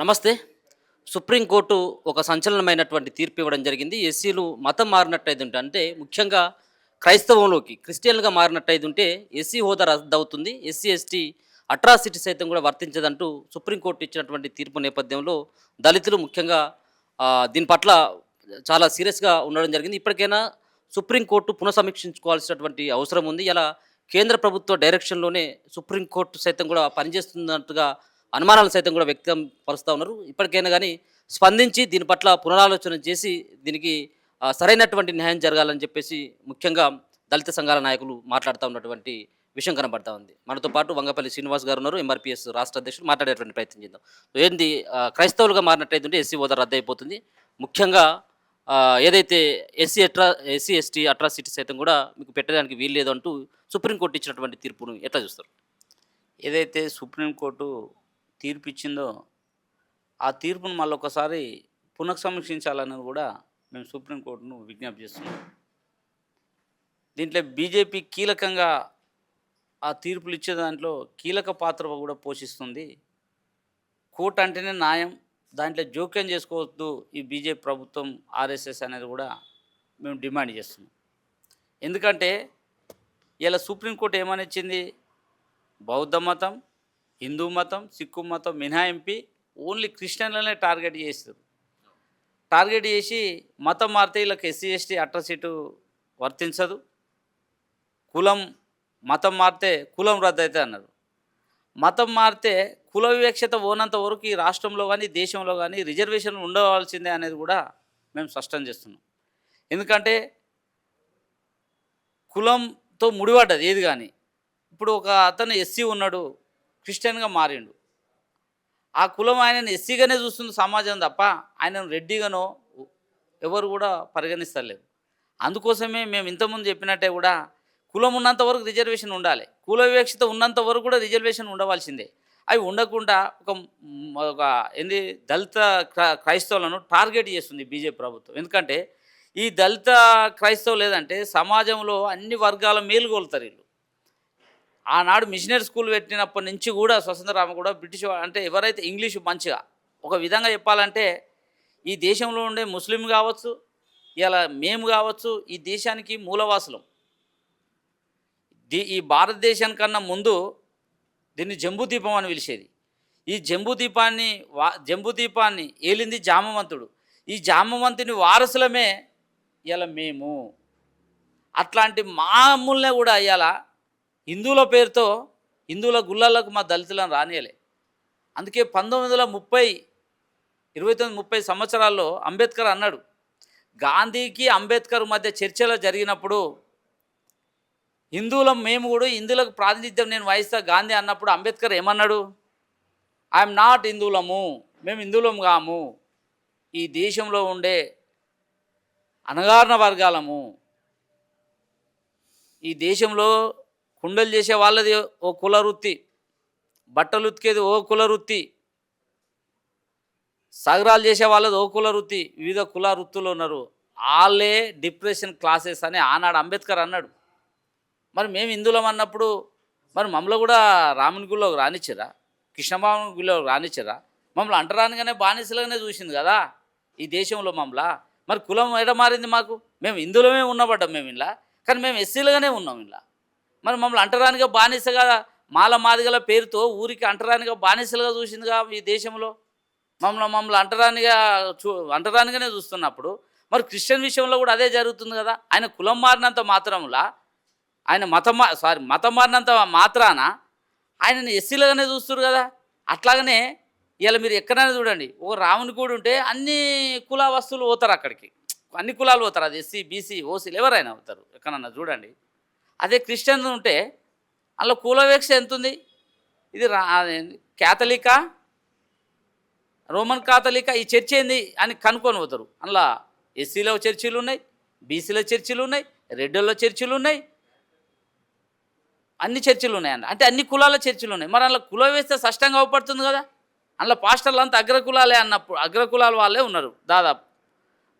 నమస్తే. సుప్రీంకోర్టు ఒక సంచలనమైనటువంటి తీర్పు ఇవ్వడం జరిగింది. ఎస్సీలు మతం మారినట్టయితుంటే అంటే ముఖ్యంగా క్రైస్తవంలోకి క్రిస్టియన్‌లుగా మారినట్టయితుంటే ఎస్సీ హోదా రద్దవుతుంది. ఎస్సీ, ఎస్టీ అట్రాసిటీ సైతం కూడా వర్తించదంటూ సుప్రీంకోర్టు ఇచ్చినటువంటి తీర్పు నేపథ్యంలో దళితులు ముఖ్యంగా దీని పట్ల చాలా సీరియస్‌గా ఉండడం జరిగింది. ఇప్పటికైనా సుప్రీంకోర్టు పునఃసమీక్షించుకోవాల్సినటువంటి అవసరం ఉంది. ఇలా కేంద్ర ప్రభుత్వ డైరెక్షన్‌లోనే సుప్రీంకోర్టు సైతం కూడా పనిచేస్తున్నట్టుగా అనుమానాలు సైతం కూడా వ్యక్తం పరుస్తా ఉన్నారు. ఇప్పటికైనా గానీ స్పందించి దీని పట్ల పునరాలోచన చేసి దీనికి సరైనటువంటి న్యాయం జరగాలని చెప్పేసి ముఖ్యంగా దళిత సంఘాల నాయకులు మాట్లాడుతా ఉన్నటువంటి విషయం కనబడతా ఉంది. మనతో పాటు వంగపల్లి శ్రీనివాస్ గారు ఉన్నారు. ఎంఆర్‌పీఎస్ రాష్ట్ర అధ్యక్షులు. మాట్లాడేటువంటి ప్రయత్నం చేద్దాం. ఏంది క్రైస్తవులుగా మారినట్టయితుంటే ఎస్సీ హోదా రద్దయిపోతుంది. ముఖ్యంగా ఏదైతే ఎస్సీ, ఎస్టీ అట్రాసిటీ సైతం కూడా మీకు పెట్టడానికి వీల్లేదు అంటూ సుప్రీంకోర్టు ఇచ్చినటువంటి తీర్పును ఎట్లా చూస్తారు? ఏదైతే సుప్రీంకోర్టు తీర్పిచ్చిందో, ఆ తీర్పును మళ్ళొకసారి పునఃసమీక్షించాలన్నది కూడా మేము సుప్రీంకోర్టును విజ్ఞప్తి చేస్తున్నాం. దీంట్లో బీజేపీ కీలకంగా ఆ తీర్పులు ఇచ్చే దాంట్లో కీలక పాత్ర కూడా పోషిస్తుంది. కోర్టు అంటేనే న్యాయం, దాంట్లో జోక్యం చేసుకోవద్దు ఈ బీజేపీ ప్రభుత్వం, ఆర్ఎస్ఎస్ అనేది కూడా మేము డిమాండ్ చేస్తున్నాం. ఎందుకంటే ఇలా సుప్రీంకోర్టు ఏమని ఇచ్చింది, బౌద్ధ మతం, హిందూ మతం, సిక్కు మతం మినహాయింపి ఓన్లీ క్రిస్టియన్లనే టార్గెట్ చేస్తారు. టార్గెట్ చేసి మతం మారితే వీళ్ళకి ఎస్సీ, ఎస్టీ అట్రాసిటీ వర్తించదు, కులం మతం మారితే కులం రద్దు అవుతుంది అన్నారు. మతం మారితే కుల వివక్షత ఓనంత వరకు ఈ రాష్ట్రంలో కానీ దేశంలో కానీ రిజర్వేషన్ ఉండవలసిందే అనేది కూడా మేము స్పష్టం చేస్తున్నాం. ఎందుకంటే కులంతో ముడిపడ్డది ఏది కానీ. ఇప్పుడు ఒక అతను ఎస్సీ ఉన్నాడు, క్రిస్టియన్గా మారిండు, ఆ కులం ఆయనను ఎస్సీగానే చూస్తుంది సమాజం తప్ప ఆయనను రెడ్డిగానో ఎవరు కూడా పరిగణిస్తలేరు. అందుకోసమే మేము ఇంతకుముందు చెప్పినట్టే కూడా కులం ఉన్నంత వరకు రిజర్వేషన్ ఉండాలి, కుల వివక్షత ఉన్నంత వరకు కూడా రిజర్వేషన్ ఉండవలసిందే. అవి ఉండకుండా ఒక ఏంది దళిత క్రైస్తవులను టార్గెట్ చేస్తుంది బీజేపీ ప్రభుత్వం. ఎందుకంటే ఈ దళిత క్రైస్తవులు లేదంటే సమాజంలో అన్ని వర్గాల మేలుగొలుతారు వీళ్ళు. ఆనాడు మిషనరీ స్కూల్ పెట్టినప్పటి నుంచి కూడా స్వతంత్రామ కూడా బ్రిటిష్ అంటే ఎవరైతే ఇంగ్లీషు మంచిగా ఒక విధంగా చెప్పాలంటే ఈ దేశంలో ఉండే ముస్లిం కావచ్చు, ఇలా మేము కావచ్చు, ఈ దేశానికి మూలవాసులం. ఈ భారతదేశానికన్నా ముందు దీన్ని జంబూదీపం అని పిలిచేది. ఈ జంబూదీపాన్ని ఏలింది జామవంతుడు. ఈ జామవంతుని వారసులమే ఇలా మేము. అట్లాంటి మామూలునే కూడా ఇవాళ హిందువుల పేరుతో హిందువుల గుళ్ళలకు మా దళితులను రానియలే. అందుకే 29-30 సంవత్సరాల్లో అంబేద్కర్ అన్నాడు, గాంధీకి అంబేద్కర్ మధ్య చర్చలు జరిగినప్పుడు హిందువులం మేము కూడా హిందువులకు ప్రాతినిధ్యం నేను వహిస్తా గాంధీ అన్నప్పుడు అంబేద్కర్ ఏమన్నాడు, ఐఎమ్ నాట్ హిందువులము, మేము హిందువులం కాము, ఈ దేశంలో ఉండే అణగారిన వర్గాలము, ఈ దేశంలో కుండలు చేసే వాళ్ళది ఓ కుల వృత్తి, బట్టలు ఉతికేది ఓ కుల వృత్తి, సగరాలు చేసే వాళ్ళది ఓ కుల వృత్తి, వివిధ కుల వృత్తులు ఉన్నారు, వాళ్ళే డిప్రెషన్ క్లాసెస్ అని ఆనాడు అంబేద్కర్ అన్నాడు. మరి మేము హిందువులం అన్నప్పుడు మరి మమ్మల్ని కూడా రాముని గుళ్ళోకి రానిచ్చారా, కృష్ణమామని గుళ్ళోకి రానిచ్చారా? మమ్మల్ని అంటరానిగానే బానిసలుగానే చూసింది కదా ఈ దేశంలో మమ్మల్ని. మరి కులం ఎడ మారింది మాకు? మేము హిందువులమే ఉన్నబడ్డాం మేము ఇలా, కానీ మేము ఎస్సీలుగానే ఉన్నాం ఇలా. మరి మమ్మల్ని అంటరానిగా బానిసగా మాదిగల పేరుతో ఊరికి అంటరానిగా బానిసలుగా చూసిందిగా ఈ దేశంలో. మమ్మల్ని అంటరానిగానే చూస్తున్నప్పుడు మరి క్రిస్టియన్ విషయంలో కూడా అదే జరుగుతుంది కదా. ఆయన కులం మారినంత మాత్రంలా, ఆయన మతం మారినంత మాత్రాన ఆయనని ఎస్సీలుగానే చూస్తారు కదా. అట్లాగనే ఇలా మీరు ఎక్కడైనా చూడండి, ఒక రాముని కూడా ఉంటే అన్ని కుల వస్తువులు పోతారు అక్కడికి, అన్ని కులాలు పోతారు. అది ఎస్సీ, బీసీ, ఓసీలు ఎవరైనా అవుతారు ఎక్కడన్నా చూడండి. అదే క్రిస్టియన్ ఉంటే అందులో కులవేక్ష ఎంత ఉంది? ఇది క్యాథలికా, రోమన్ కాథలికా, ఈ చర్చ్ ఏంది అని కనుక్కొని పోతారు. అందులో ఎస్సీలో చర్చిలు ఉన్నాయి, బీసీలో చర్చిలు ఉన్నాయి, రెడ్డిలో చర్చిలు ఉన్నాయి, అన్ని చర్చిలు ఉన్నాయండి. అంటే అన్ని కులాల చర్చిలు ఉన్నాయి. మరి అందులో కుల వేస్తే స్పష్టంగా అవపడుతుంది కదా. అందులో పాస్టర్లు అంతా అగ్రకులాలే అన్నప్పుడు అగ్రకులాల వాళ్ళే ఉన్నారు దాదాపు.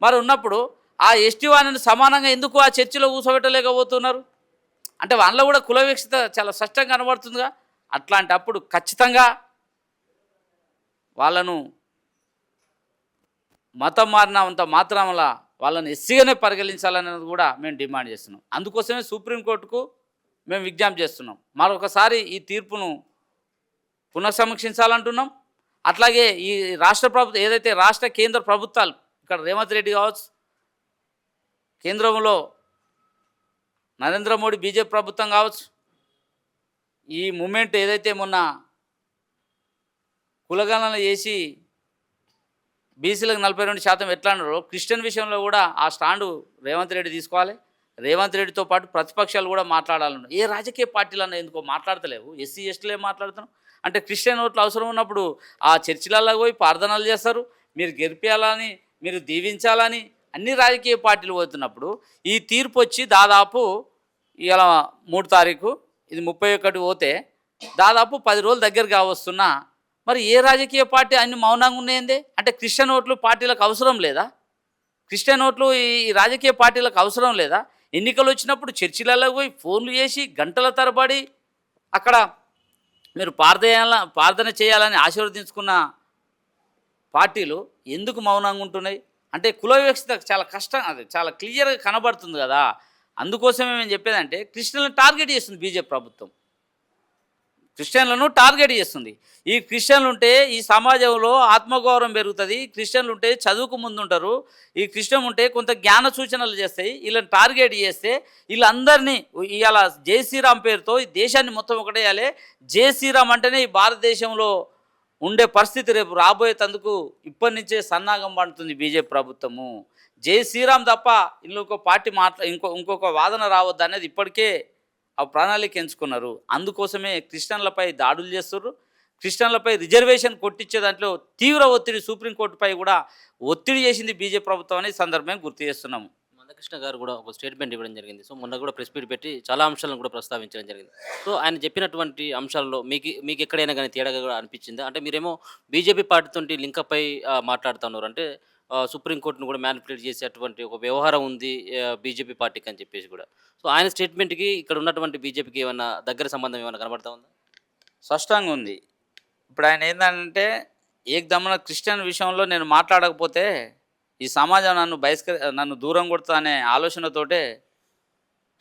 మరి ఉన్నప్పుడు ఆ ఎస్టీ వారిని సమానంగా ఎందుకు ఆ చర్చిలో కూర్చోబెట్టలేకపోతున్నారు? అంటే వాళ్ళలో కూడా కుల వివక్షత చాలా స్పష్టంగా కనబడుతుందిగా. అట్లాంటప్పుడు ఖచ్చితంగా వాళ్ళను మతం మారినంత మాత్రంలా వాళ్ళని ఎస్సీగానే పరిగణించాలనేది కూడా మేము డిమాండ్ చేస్తున్నాం. అందుకోసమే సుప్రీంకోర్టుకు మేము విజ్ఞప్తి చేస్తున్నాం. మరొకసారి ఈ తీర్పును పునఃసమీక్షించాలంటున్నాం. అట్లాగే ఈ రాష్ట్ర ప్రభుత్వం ఏదైతే రాష్ట్ర కేంద్ర ప్రభుత్వాలు ఇక్కడ రేవంత్ రెడ్డి కావచ్చు, కేంద్రంలో నరేంద్ర మోడీ బీజేపీ ప్రభుత్వం కావచ్చు, ఈ మూమెంట్ ఏదైతే మొన్న కులగణన చేసి బీసీలకు 42% ఎట్లా అన్నారో క్రిస్టియన్ విషయంలో కూడా ఆ స్టాండు రేవంత్ రెడ్డి తీసుకోవాలి. రేవంత్ రెడ్డితో పాటు ప్రతిపక్షాలు కూడా మాట్లాడాలన్నారు. ఏ రాజకీయ పార్టీలన్నా ఎందుకో మాట్లాడతలేవు, ఎస్సీ ఎస్టీలే మాట్లాడుతున్నాం. అంటే క్రిస్టియన్ ఓట్లు అవసరం ఉన్నప్పుడు ఆ చర్చిలలో పోయి ప్రార్థనలు చేస్తారు, మీరు గెలిపించాలని, మీరు దీవించాలని అన్ని రాజకీయ పార్టీలు పోతున్నప్పుడు ఈ తీర్పు వచ్చి దాదాపు ఇలా 3 తారీఖు, ఇది 31 పోతే దాదాపు 10 రోజులు దగ్గర కావస్తున్నా మరి ఏ రాజకీయ పార్టీ అన్ని మౌనంగా ఉన్నాయండి? అంటే క్రిస్టియన్ ఓట్లు పార్టీలకు అవసరం లేదా? క్రిస్టియన్ ఓట్లు ఈ రాజకీయ పార్టీలకు అవసరం లేదా? ఎన్నికలు వచ్చినప్పుడు చర్చిలలో పోయి ఫోన్లు చేసి గంటల తరబడి అక్కడ మీరు ప్రార్థన చేయాలని ఆశీర్వదించుకున్న పార్టీలు ఎందుకు మౌనంగా ఉంటున్నాయి? అంటే కుల వివక్షత చాలా కష్టం, అది చాలా క్లియర్గా కనబడుతుంది కదా. అందుకోసమే మేము చెప్పేదంటే క్రిస్టియన్లను టార్గెట్ చేస్తుంది బీజేపీ ప్రభుత్వం, క్రిస్టియన్లను టార్గెట్ చేస్తుంది. ఈ క్రిస్టియన్లు ఉంటే ఈ సమాజంలో ఆత్మగౌరవం పెరుగుతుంది, క్రిస్టియన్లు ఉంటే చదువుకు ముందుంటారు, ఈ క్రిస్టియన్ ఉంటే కొంత జ్ఞాన సూచనలు చేస్తాయి. వీళ్ళని టార్గెట్ చేస్తే వీళ్ళందరినీ ఇవాళ జై శ్రీరామ్ పేరుతో ఈ దేశాన్ని మొత్తం ఒకటేయాలి. జై శ్రీరామ్ అంటేనే ఈ భారతదేశంలో ఉండే పరిస్థితి రేపు రాబోయేందుకు ఇప్పటి నుంచే సన్నాగం పడుతుంది బీజేపీ ప్రభుత్వము. జై శ్రీరామ్ తప్ప ఇంకొక పార్టీ ఇంకొక వాదన రావద్దు అనేది ఇప్పటికే ఆ ప్రణాళిక ఎంచుకున్నారు. అందుకోసమే క్రిస్టియన్లపై దాడులు చేస్తున్నారు. క్రిస్టియన్లపై రిజర్వేషన్ కొట్టించే దాంట్లో తీవ్ర ఒత్తిడి సుప్రీంకోర్టుపై కూడా ఒత్తిడి చేసింది బీజేపీ ప్రభుత్వం అనే సందర్భంగా గుర్తు చేస్తున్నాము. మందకృష్ణ గారు కూడా ఒక స్టేట్మెంట్ ఇవ్వడం జరిగింది. సో మొన్న కూడా ప్రెస్ మీట్ పెట్టి చాలా అంశాలను కూడా ప్రస్తావించడం జరిగింది. సో ఆయన చెప్పినటువంటి అంశాల్లో మీకు ఎక్కడైనా కానీ తేడాగా కూడా అనిపించిందా? అంటే మీరేమో బీజేపీ పార్టీతో లింకప్ అయి మాట్లాడుతున్నారు, అంటే సుప్రీంకోర్టును కూడా మ్యానిపులేట్ చేసేటువంటి ఒక వ్యవహారం ఉంది బీజేపీ పార్టీకి అని చెప్పేసి కూడా. సో ఆయన స్టేట్మెంట్కి ఇక్కడ ఉన్నటువంటి బీజేపీకి ఏమన్నా దగ్గర సంబంధం ఏమైనా కనబడతా ఉందా? స్పష్టంగా ఉంది. ఇప్పుడు ఆయన ఏంటంటే ఏకదమ్మున క్రిస్టియన్ విషయంలో నేను మాట్లాడకపోతే ఈ సమాజం నన్ను దూరం కొడుతా అనే ఆలోచనతోటే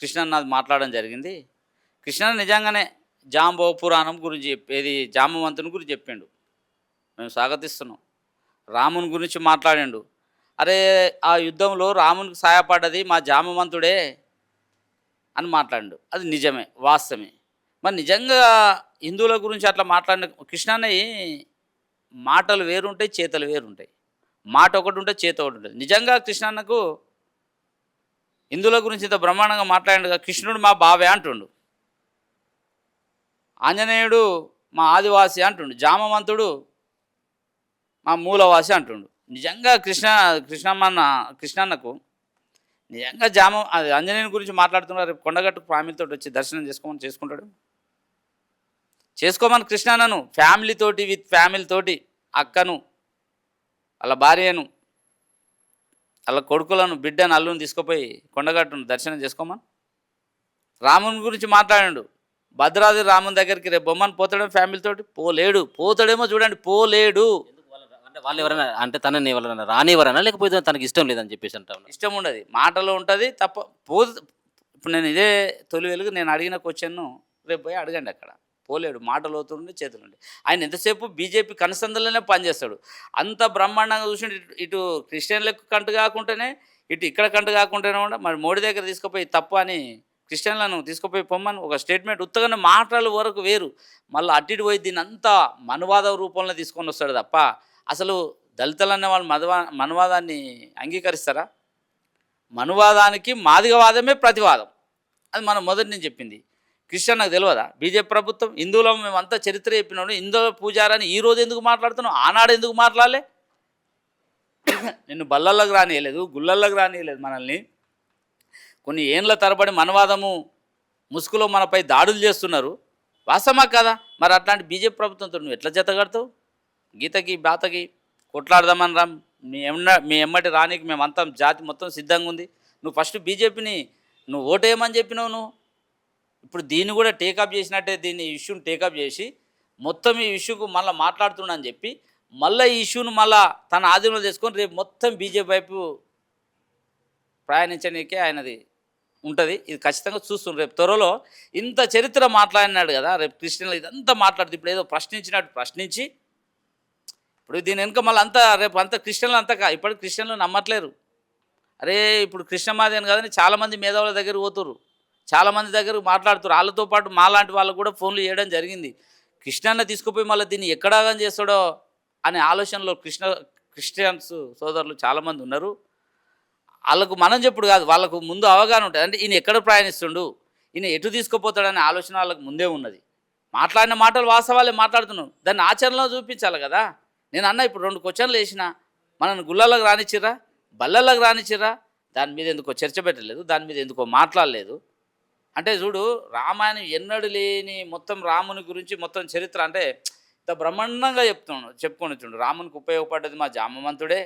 కృష్ణన్ నాది మాట్లాడడం జరిగింది. కృష్ణన్ నిజంగానే జాంబో పురాణం గురించి చెప్పేది, జామవంతుని గురించి చెప్పిండు, మేము స్వాగతిస్తున్నాం. రాముని గురించి మాట్లాడిండు. అరే ఆ యుద్ధంలో రామునికి సహాయపడ్డది మా జామవంతుడే అని మాట్లాడిండు. అది నిజమే, వాస్తవమే. మరి నిజంగా హిందువుల గురించి అట్లా మాట్లాడిన కృష్ణన్నయ్య మాటలు వేరుంటాయి, చేతలు వేరుంటాయి. మాట ఒకటి ఉంటే చేత ఒకటి ఉంటుంది. నిజంగా కృష్ణన్నకు హిందువుల గురించి ఇంత బ్రహ్మాండంగా మాట్లాడిండుగా. కృష్ణుడు మా బావే అంటుండు, ఆంజనేయుడు మా ఆదివాసి అంటుండు, జామవంతుడు మా మూలవాసి అంటుండు. నిజంగా కృష్ణన్నకు నిజంగా అది ఆంజనేయుని గురించి మాట్లాడుతున్నారు. రేపు కొండగట్టుకు ఫ్యామిలీతో వచ్చి దర్శనం చేసుకుంటాడు. చేసుకోమని కృష్ణన్నను విత్ ఫ్యామిలీతోటి అక్కను, వాళ్ళ భార్యను, వాళ్ళ కొడుకులను, బిడ్డను, అల్లుని తీసుకుపోయి కొండగట్టును దర్శనం చేసుకోమని. రాముని గురించి మాట్లాడాడు. భద్రాద్రి రాముని దగ్గరికి రేపు బొమ్మను పోతాడేమో ఫ్యామిలీతోటి, పోతాడేమో చూడండి, పోలేడు. అంటే వాళ్ళు ఎవరైనా అంటే తనని ఎవరైనా రానివ్వరనా, లేకపోతే తనకి ఇష్టం లేదని చెప్పేసి అంటా ఉన్నారు? ఇష్టం ఉండదు, మాటలో ఉంటుంది తప్ప ఇప్పుడు నేను ఇదే తొలి వెలుగు నేను అడిగిన క్వశ్చన్ను రేపు పోయి అడగండి. అక్కడ పోలేడు, మాటలు అవుతుండే, చేతులుండి. ఆయన ఎంతసేపు బీజేపీ కనసందులోనే పనిచేస్తాడు. అంత బ్రహ్మాండంగా చూసి ఇటు క్రిస్టియన్లకు కంటు కాకుండానే ఇక్కడ కంటు కాకుండానే కూడా మరి మోడీ దగ్గర తీసుకుపోయి తప్పు అని క్రిస్టియన్లను తీసుకుపోయి పొమ్మని ఒక స్టేట్మెంట్ ఉత్తగానే మాటల వరకు వేరు, మళ్ళీ అటు పోయి దీన్ని అంతా మనువాద రూపంలో తీసుకొని వస్తాడు తప్ప అసలు దళితులన్న వాళ్ళు మనువాదాన్ని అంగీకరిస్తారా? మనువాదానికి మాదిగవాదమే ప్రతివాదం. అది మనం మొదటి నుంచి చెప్పింది. క్రిస్టియన్ నాకు తెలియదా? బీజేపీ ప్రభుత్వం హిందువులో మేమంతా చరిత్ర చెప్పినాడు, హిందువుల పూజారని ఈరోజు ఎందుకు మాట్లాడుతున్నావు? ఆనాడు ఎందుకు మాట్లాడలే? నిన్ను బల్లల్లోకి రానియలేదు, గుళ్ళల్లోకి రానియలేదు. మనల్ని కొన్ని ఏండ్ల తరబడి మనవాదము ముసుగులో మనపై దాడులు చేస్తున్నారు. వాస్తవమా కదా? మరి అట్లాంటి బీజేపీ ప్రభుత్వంతో నువ్వు ఎట్లా జతగడతావు? గీతకి బాతకి కొట్లాడదామని రా, మీ ఎమ్మటి రానికి మేమంతా జాతి మొత్తం సిద్ధంగా ఉంది. నువ్వు ఫస్ట్ బీజేపీని నువ్వు ఓటేయమని చెప్పినావు. నువ్వు ఇప్పుడు దీన్ని కూడా టేకప్ చేసినట్టే, దీన్ని ఇష్యూని టేకప్ చేసి మొత్తం ఈ ఇష్యూకు మళ్ళీ మాట్లాడుతున్నా అని చెప్పి మళ్ళీ ఈ ఇష్యూను మళ్ళా తన ఆధీనంలో చేసుకొని రేపు మొత్తం బీజేపీ వైపు ప్రయాణించడానికే ఆయనది ఉంటుంది. ఇది ఖచ్చితంగా చూస్తుంది. రేపు త్వరలో ఇంత చరిత్ర మాట్లాడినాడు కదా, రేపు క్రిస్టియన్లు ఇదంతా మాట్లాడుతూ ఇప్పుడు ఏదో ప్రశ్నించినట్టు ప్రశ్నించి ఇప్పుడు దీని వెనుక మళ్ళీ అంతా రేపు అంతా క్రిస్టియన్లు అంతా ఇప్పటికి క్రిస్టియన్లు నమ్మట్లేరు. అరే ఇప్పుడు కృష్ణమాది అని కాదని చాలామంది మేధావుల దగ్గర పోతురు, చాలామంది దగ్గర మాట్లాడుతారు. వాళ్ళతో పాటు మాలాంటి వాళ్ళకు కూడా ఫోన్లు చేయడం జరిగింది. కృష్ణన్న తీసుకుపోయి మళ్ళీ దీన్ని ఎక్కడాగని చేస్తాడో అనే ఆలోచనలో క్రిస్టియన్స్ సోదరులు చాలామంది ఉన్నారు. వాళ్ళకు మనం చెప్పుడు కాదు, వాళ్ళకు ముందు అవగాహన ఉంటుంది. అంటే ఈయన ఎక్కడ ప్రయాణిస్తుండు, ఈయన ఎటు తీసుకుపోతాడనే ఆలోచన వాళ్ళకు ముందే ఉన్నది. మాట్లాడిన మాటలు వాస్తవాలే మాట్లాడుతున్నాం, దాన్ని ఆచరణలో చూపించాలి కదా. నేను అన్న ఇప్పుడు 2 క్వశ్చన్లు వేసిన, మనల్ని గుళ్ళలకు రానిచ్చిర్రా, బల్లలకు రానిచ్చిర్రా, దాని మీద ఎందుకో చర్చ పెట్టలేదు, దాని మీద ఎందుకో మాట్లాడలేదు. అంటే చూడు, రామాయణం ఎన్నడూ లేని మొత్తం రాముని గురించి మొత్తం చరిత్ర అంటే ఇంత బ్రహ్మాండంగా చెప్పుకొని చూడు. రామునికి ఉపయోగపడ్డది మా జామవంతుడే,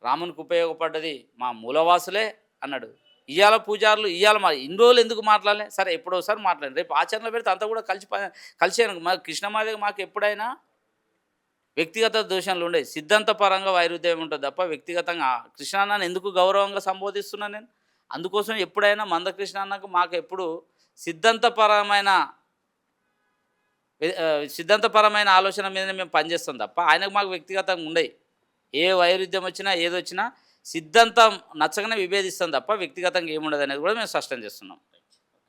రామునికి ఉపయోగపడ్డది మా మూలవాసులే అన్నాడు. ఇవాళ పూజారులు ఇవాళ మా ఇన్ని రోజులు ఎందుకు మాట్లాడలే? సరే ఎప్పుడోసారి మాట్లాడండి, రేపు ఆచరణలో పెడితే అంతా కూడా కలిసి మా కృష్ణమాదేవి మాకు ఎప్పుడైనా వ్యక్తిగత దోషాలు ఉండేవి, సిద్ధాంతపరంగా వైరుధ్యం ఉంటుంది తప్ప వ్యక్తిగతంగా కృష్ణాన్నని ఎందుకు గౌరవంగా సంబోధిస్తున్నాను నేను. అందుకోసం ఎప్పుడైనా మందకృష్ణ అన్నకు మాకు ఎప్పుడు సిద్ధాంతపరమైన ఆలోచన మీదనే మేము పనిచేస్తాం తప్ప ఆయనకు మాకు వ్యక్తిగతంగా ఉండేవి. ఏ వైరుధ్యం వచ్చినా ఏదొచ్చినా సిద్ధాంతం నచ్చగానే విభేదిస్తాం తప్ప వ్యక్తిగతంగా ఏముండదు అనేది కూడా మేము స్పష్టం చేస్తున్నాం.